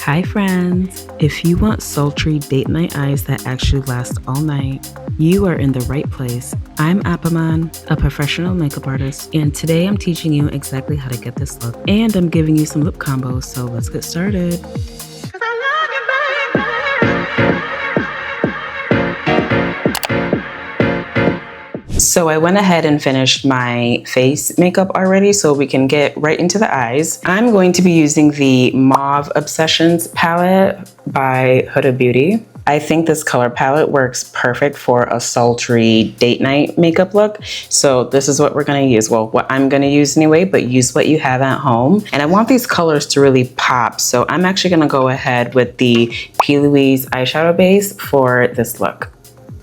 Hi friends! If you want sultry date night eyes that actually last all night, you are in the right place. I'm Appaman, a professional makeup artist, and today I'm teaching you exactly how to get this look. And I'm giving you some lip combos, so let's get started. So I went ahead and finished my face makeup already so we can get right into the eyes. I'm going to be using the Mauve Obsessions palette by Huda Beauty. I think this color palette works perfect for a sultry date night makeup look. So this is what we're gonna use. Well, what I'm gonna use anyway, but use what you have at home. And I want these colors to really pop. So I'm actually gonna go ahead with the P. Louise eyeshadow base for this look.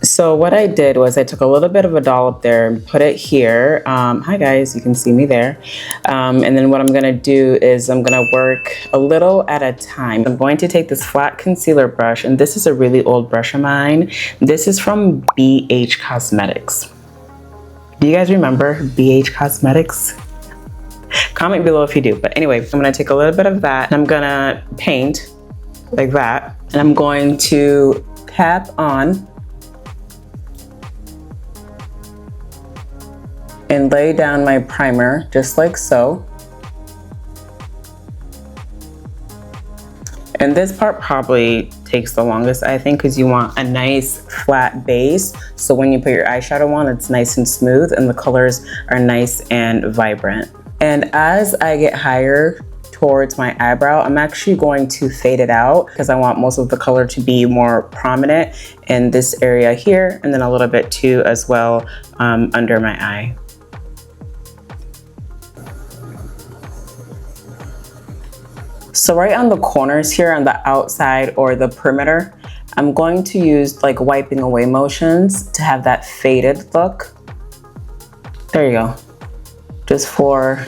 So what I did was I took a little bit of a dollop there and put it here. Hi guys, you can see me there. And then what I'm gonna do is I'm gonna work a little at a time. I'm going to take this flat concealer brush, and this is a really old brush of mine. This is from BH Cosmetics. Do you guys remember BH Cosmetics? Comment below if you do. But anyway, I'm gonna take a little bit of that and I'm gonna paint like that. And I'm going to tap on and lay down my primer just like so. And this part probably takes the longest, I think, because you want a nice flat base. So when you put your eyeshadow on, it's nice and smooth and the colors are nice and vibrant. And as I get higher towards my eyebrow, I'm actually going to fade it out because I want most of the color to be more prominent in this area here, and then a little bit too as well under my eye. So right on the corners here on the outside or the perimeter, I'm going to use like wiping away motions to have that faded look. There you go. Just for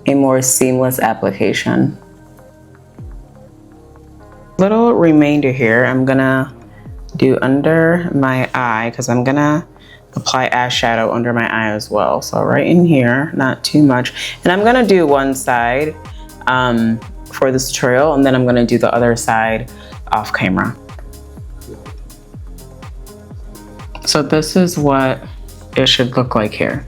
a more seamless application. Little remainder here, I'm gonna do under my eye because I'm gonna apply eyeshadow under my eye as well. So right in here, not too much. And I'm gonna do one side for this tutorial, and then I'm gonna do the other side off camera. So this is what it should look like here.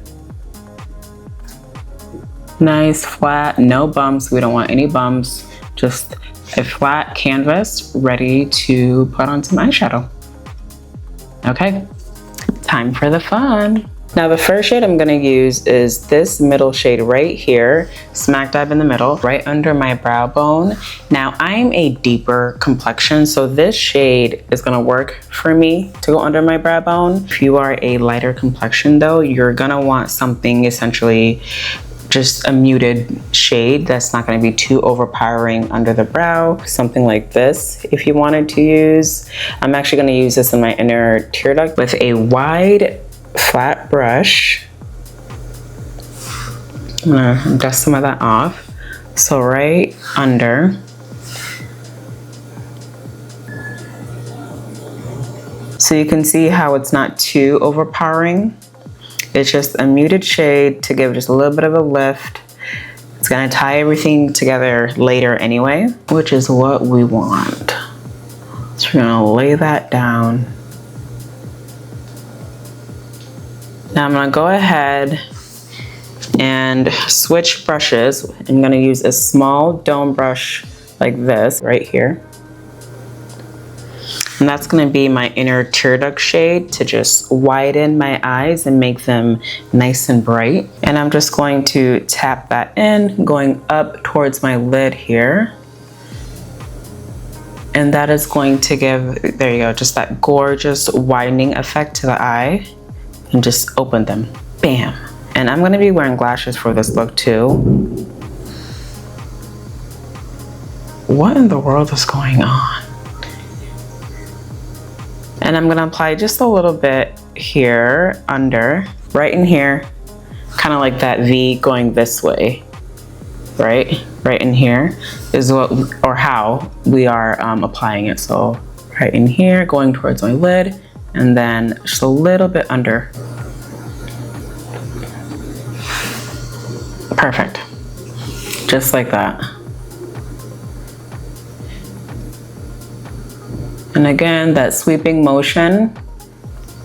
Nice, flat, no bumps. We don't want any bumps. Just a flat canvas ready to put on some eyeshadow. Okay, time for the fun. Now the first shade I'm gonna use is this middle shade right here, smack dab in the middle, right under my brow bone. Now I'm a deeper complexion, so this shade is gonna work for me to go under my brow bone. If you are a lighter complexion though, you're gonna want something essentially just a muted shade that's not going to be too overpowering under the brow. Something like this if you wanted to use. I'm actually going to use this in my inner tear duct with a wide flat brush. I'm gonna dust some of that off. So right under. So you can see how it's not too overpowering. It's just a muted shade to give just a little bit of a lift. It's gonna tie everything together later anyway, which is what we want. So we're gonna lay that down. Now I'm gonna go ahead and switch brushes. I'm gonna use a small dome brush like this right here. And that's gonna be my inner tear duct shade to just widen my eyes and make them nice and bright. And I'm just going to tap that in, going up towards my lid here. And that is going to give, there you go, just that gorgeous widening effect to the eye. And just open them, bam. And I'm gonna be wearing lashes for this look too. What in the world is going on? And I'm gonna apply just a little bit here under, right in here, kind of like that V going this way, right? Right in here is what, or how we are applying it. So right in here, going towards my lid, and then just a little bit under. Perfect, just like that. And again, that sweeping motion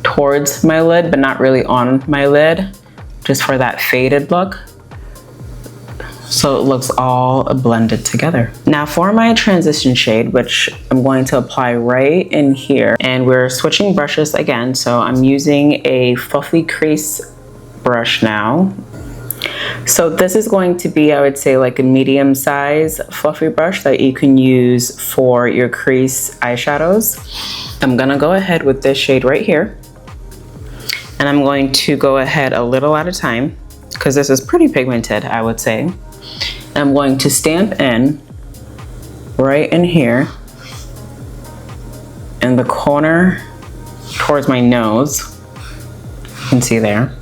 towards my lid, but not really on my lid, just for that faded look. So it looks all blended together. Now for my transition shade, which I'm going to apply right in here, and we're switching brushes again. So I'm using a fluffy crease brush now. So this is going to be, I would say, like a medium size fluffy brush that you can use for your crease eyeshadows. I'm gonna go ahead with this shade right here. And I'm going to go ahead a little at a time, because this is pretty pigmented, I would say. I'm going to stamp in right in here in the corner towards my nose. You can see there.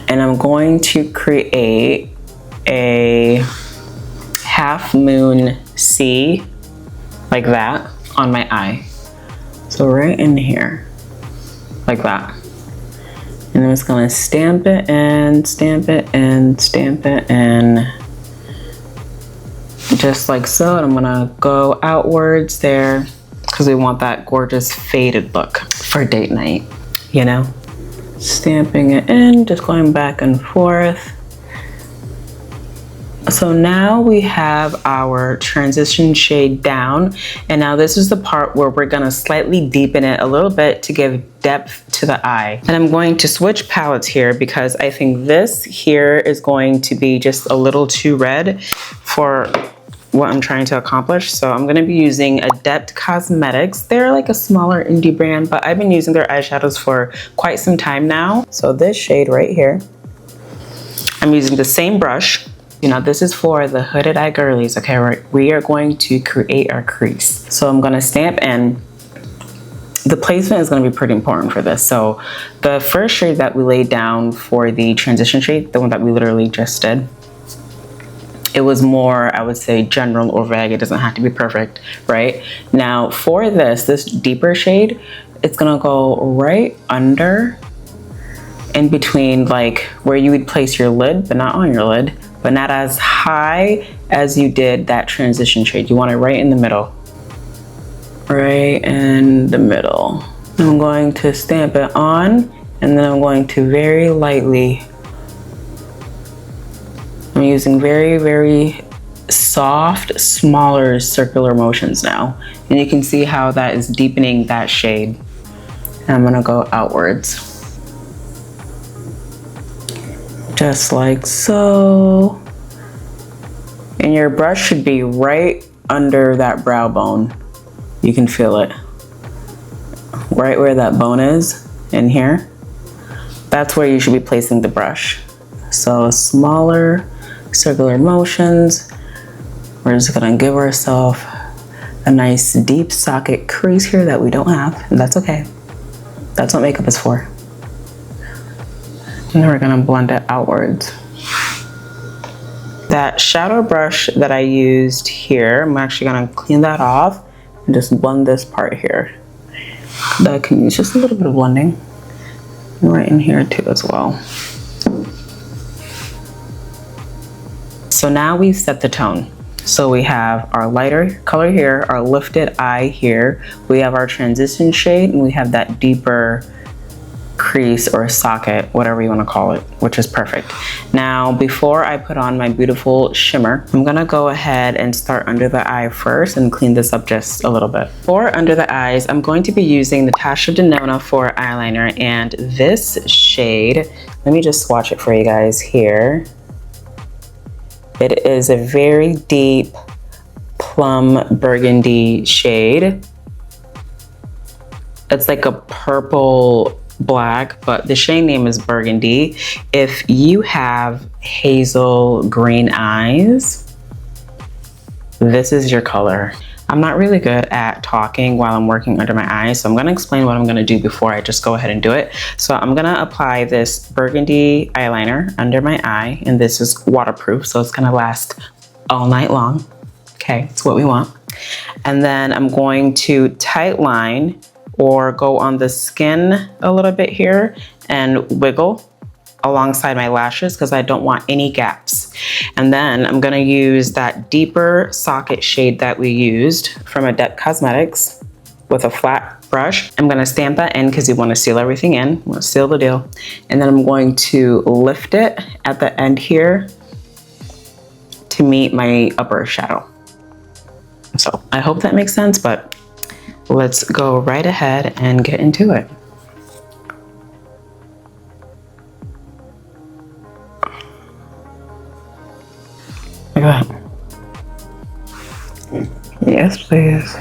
And I'm going to create a half moon C like that on my eye. So right in here, like that. And I'm just gonna stamp it and stamp it and stamp it in. Just like so, and I'm gonna go outwards there because we want that gorgeous faded look for date night, you know? Stamping it in, just going back and forth. So now we have our transition shade down, and now this is the part where we're gonna slightly deepen it a little bit to give depth to the eye. And I'm going to switch palettes here because I think this here is going to be just a little too red for what I'm trying to accomplish. So I'm gonna be using Adept Cosmetics. They're like a smaller indie brand, but I've been using their eyeshadows for quite some time now. So this shade right here, I'm using the same brush. You know, this is for the hooded eye girlies, okay? Right, we are going to create our crease. So I'm gonna stamp in. The placement is gonna be pretty important for this. So the first shade that we laid down for the transition shade, the one that we literally just did, it was more, I would say, general or vague. It doesn't have to be perfect, right? Now for this deeper shade, it's gonna go right under, in between, like where you would place your lid, but not on your lid, but not as high as you did that transition shade. You want it right in the middle. Right in the middle. I'm going to stamp it on, and then I'm going to very lightly, I'm using very, very soft, smaller circular motions now. And you can see how that is deepening that shade. And I'm gonna go outwards. Just like so. And your brush should be right under that brow bone. You can feel it. Right where that bone is, in here. That's where you should be placing the brush. So smaller circular motions. We're just gonna give ourselves a nice deep socket crease here that we don't have, and that's okay. That's what makeup is for. And then we're gonna blend it outwards. That shadow brush that I used here, I'm actually gonna clean that off and just blend this part here. That can use just a little bit of blending. And right in here too as well. So now we've set the tone. So we have our lighter color here, our lifted eye here. We have our transition shade, and we have that deeper crease or socket, whatever you want to call it, which is perfect. Now, before I put on my beautiful shimmer, I'm gonna go ahead and start under the eye first and clean this up just a little bit. For under the eyes, I'm going to be using Natasha Denona for eyeliner, and this shade, let me just swatch it for you guys here. It is a very deep plum burgundy shade. It's like a purple black, but the shade name is burgundy. If you have hazel green eyes, this is your color. I'm not really good at talking while I'm working under my eyes, so I'm gonna explain what I'm gonna do before I just go ahead and do it. So I'm gonna apply this burgundy eyeliner under my eye, and this is waterproof, so it's gonna last all night long. Okay, it's what we want. And then I'm going to tight line or go on the skin a little bit here and wiggle alongside my lashes because I don't want any gaps. And then I'm gonna use that deeper socket shade that we used from Adept Cosmetics, with a flat brush. I'm gonna stamp that in because you wanna seal everything in. I'm gonna seal the deal. And then I'm going to lift it at the end here to meet my upper shadow. So I hope that makes sense, but let's go right ahead and get into it. Look at that. Yes, please.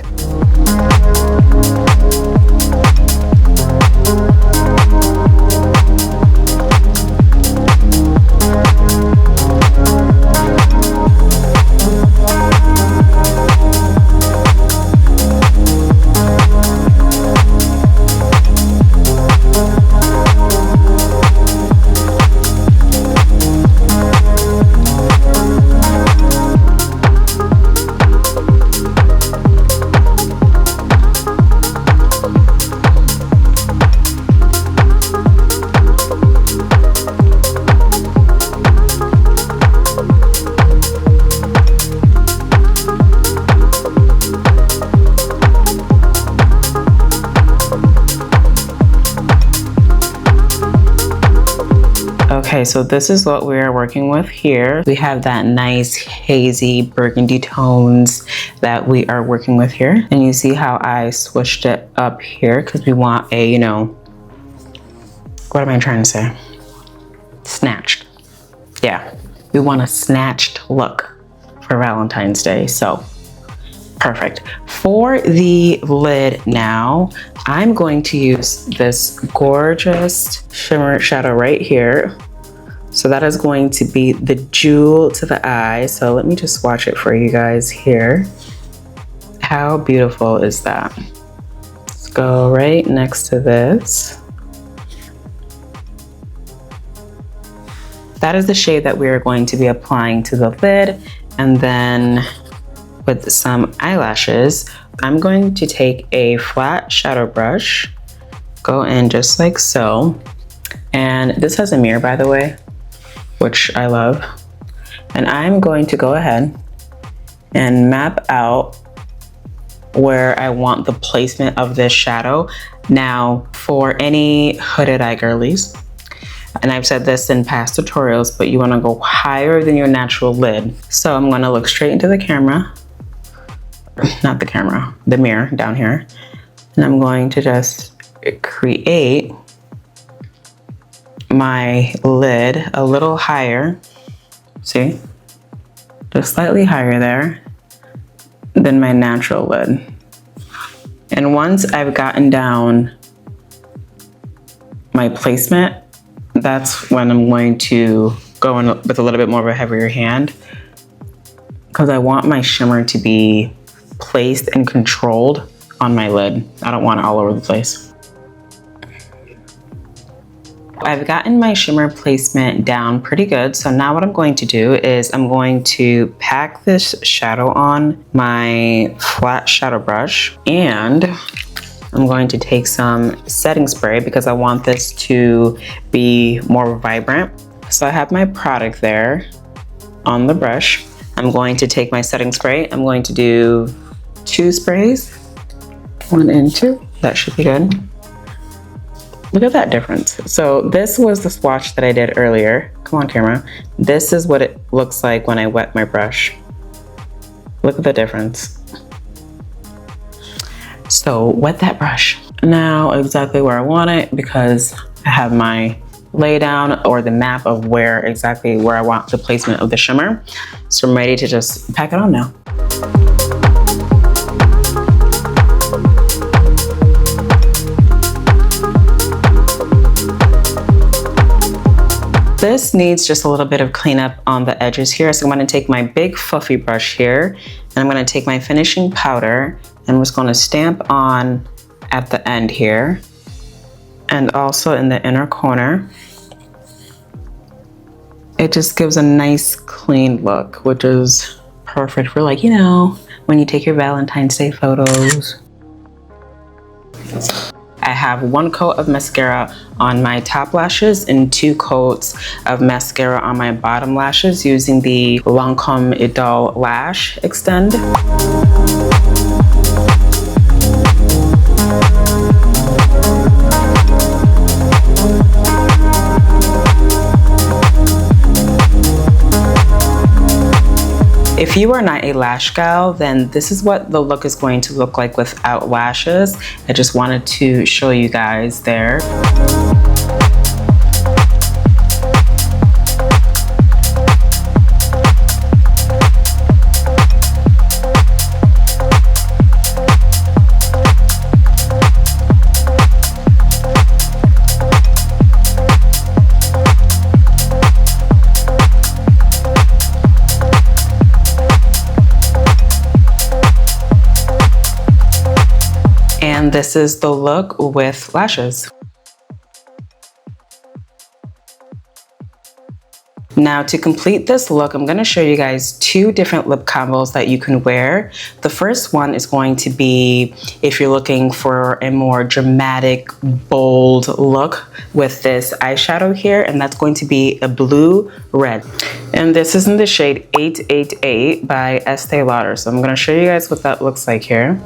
Okay, so this is what we're working with here. We have that nice hazy burgundy tones that we are working with here. And you see how I switched it up here because we want a, you know, what am I trying to say? Snatched. Yeah, we want a snatched look for Valentine's Day, so perfect. For the lid now, I'm going to use this gorgeous shimmer shadow right here. So that is going to be the jewel to the eye. So let me just swatch it for you guys here. How beautiful is that? Let's go right next to this. That is the shade that we are going to be applying to the lid. And then with some eyelashes, I'm going to take a flat shadow brush, go in just like so. And this has a mirror, by the way, which I love. And I'm going to go ahead and map out where I want the placement of this shadow. Now, for any hooded eye girlies, and I've said this in past tutorials, but you wanna go higher than your natural lid. So I'm gonna look straight into the camera, not the camera, the mirror down here. And I'm going to just create my lid a little higher, see? Just slightly higher there than my natural lid. And once I've gotten down my placement, that's when I'm going to go in with a little bit more of a heavier hand because I want my shimmer to be placed and controlled on my lid. I don't want it all over the place. I've gotten my shimmer placement down pretty good. So now what I'm going to do is I'm going to pack this shadow on my flat shadow brush, and I'm going to take some setting spray because I want this to be more vibrant. So I have my product there on the brush. I'm going to take my setting spray. I'm going to do 2 sprays, 1 and 2. That should be good. Look at that difference. So this was the swatch that I did earlier. Come on, camera. This is what it looks like when I wet my brush. Look at the difference. So wet that brush. Now exactly where I want it because I have my lay down or the map of where exactly where I want the placement of the shimmer. So I'm ready to just pack it on now. This needs just a little bit of cleanup on the edges here. So I'm gonna take my big fluffy brush here and I'm gonna take my finishing powder and I'm just gonna stamp on at the end here and also in the inner corner. It just gives a nice clean look, which is perfect for, like, you know, when you take your Valentine's Day photos. I have 1 coat of mascara on my top lashes and 2 coats of mascara on my bottom lashes using the Lancome Idole Lash Extend. If you are not a lash gal, then this is what the look is going to look like without lashes. I just wanted to show you guys there. And this is the look with lashes. Now to complete this look, I'm going to show you guys two different lip combos that you can wear. The first one is going to be if you're looking for a more dramatic, bold look with this eyeshadow here, and that's going to be a blue red. And this is in the shade 888 by Estee Lauder. So I'm going to show you guys what that looks like here.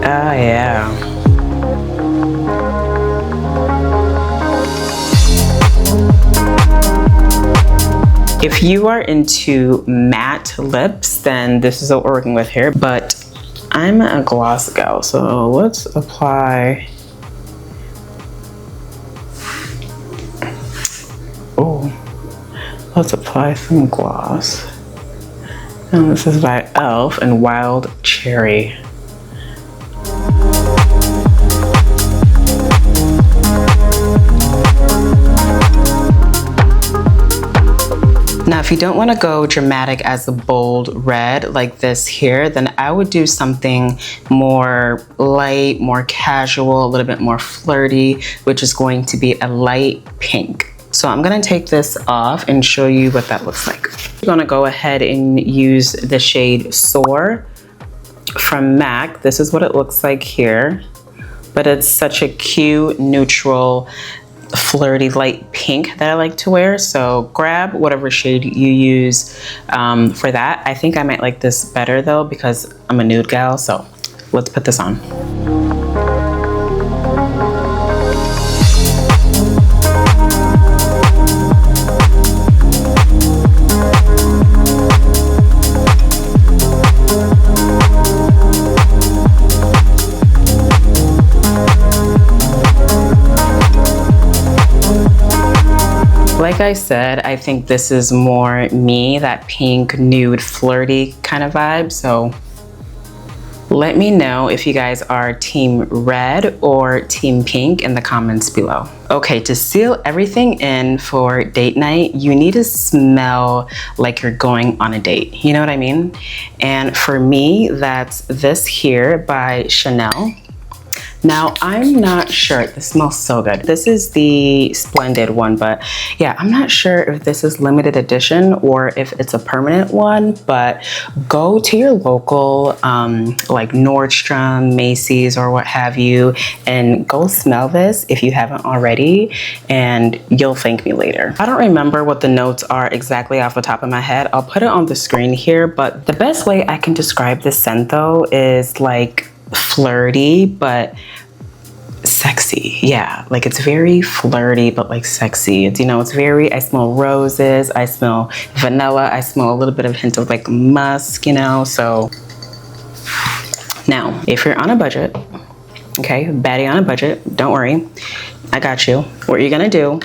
Oh yeah. If you are into matte lips, then this is what we're working with here, but I'm a gloss gal, so let's apply. Oh, let's apply some gloss. And this is by e.l.f. and Wild Cherry. Now, if you don't want to go dramatic as a bold red like this here, then I would do something more light, more casual, a little bit more flirty, which is going to be a light pink. So I'm going to take this off and show you what that looks like. I'm going to go ahead and use the shade Soar from MAC. This is what it looks like here, but it's such a cute, neutral, flirty light pink that I like to wear. So grab whatever shade you use for that. I think I might like this better though because I'm a nude gal, so let's put this on. Like I said, I think this is more me, that pink, nude, flirty kind of vibe. So let me know if you guys are team red or team pink in the comments below. Okay, to seal everything in for date night, you need to smell like you're going on a date. You know what I mean? And for me, that's this here by Chanel. Now, I'm not sure, this smells so good. This is the Splendid one, but yeah, I'm not sure if this is limited edition or if it's a permanent one, but go to your local, like Nordstrom, Macy's, or what have you, and go smell this if you haven't already, and you'll thank me later. I don't remember what the notes are exactly off the top of my head. I'll put it on the screen here, but the best way I can describe this scent though is like flirty but sexy. Yeah, like it's very flirty but like sexy. It's, you know, it's very, I smell roses, I smell vanilla, I smell a little bit of hint of like musk, you know. So now if you're on a budget, okay, baddie on a budget, don't worry, I got you. What you're gonna do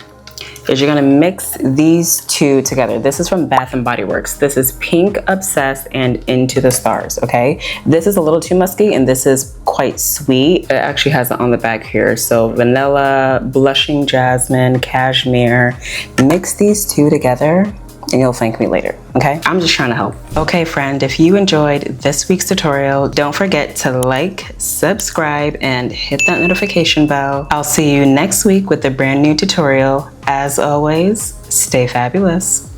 is you're gonna mix these two together. This is from Bath and Body Works. This is Pink Obsessed and Into the Stars, okay? This is a little too musky and this is quite sweet. It actually has it on the back here. So vanilla, blushing jasmine, cashmere. Mix these two together and you'll thank me later, okay? I'm just trying to help. Okay, friend, if you enjoyed this week's tutorial, don't forget to like, subscribe, and hit that notification bell. I'll see you next week with a brand new tutorial. As always, stay fabulous.